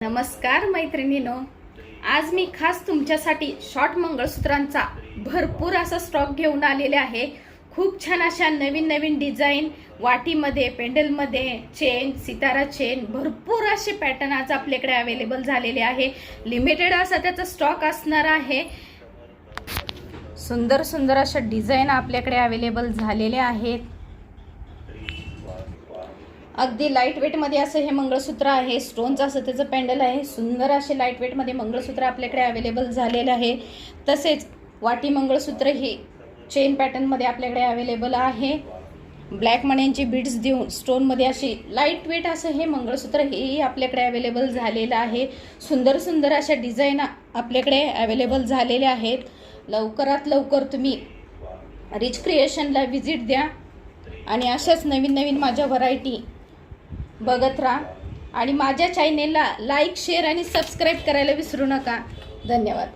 नमस्कार मैत्रिणींनो, आज मी खास तुमच्यासाठी शॉर्ट मंगळसूत्रांचा भरपूर असा स्टॉक घेऊन आलेले आहे। खूप छान अशा नवीन नवीन डिझाइन वाटीमध्ये, पेंडलमध्ये, चेन, सितारा चेन, भरपूर असे पॅटर्न आज आपल्याकडे अवेलेबल झालेले आहे। लिमिटेड असा त्याचा स्टॉक असणार आहे। सुंदर सुंदर अशा डिझाइन आपल्याकडे अवेलेबल झालेले आहेत। अगदी लाईट वेट मध्ये असं हे मंगळसूत्र आहे। स्टोनचं असं त्याचं पॅन्डल आहे। सुंदर असे लाईट वेट मध्ये मंगळसूत्र आपल्याकडे अवेलेबल झालेले आहे। तसेच वाटी मंगळसूत्र ही चेन पॅटर्न मध्ये आपल्याकडे अवेलेबल आहे। ब्लॅक मण्यांची बीड्स देऊन स्टोन मध्ये अशी लाईट वेट असं हे मंगळसूत्र हे आपल्याकडे अवेलेबल झालेलं आहे। सुंदर सुंदर अशा डिझाइन आपल्याकडे अवेलेबल झालेले आहेत। लवकरात लवकर तुम्ही रिच क्रिएशनला व्हिजिट द्या आणि अशाच नवीन नवीन माझ्या व्हरायटी बघत राहा आणि माझ्या चॅनेलला लाईक, शेअर आणि सबस्क्राइब करायला विसरू नका। धन्यवाद।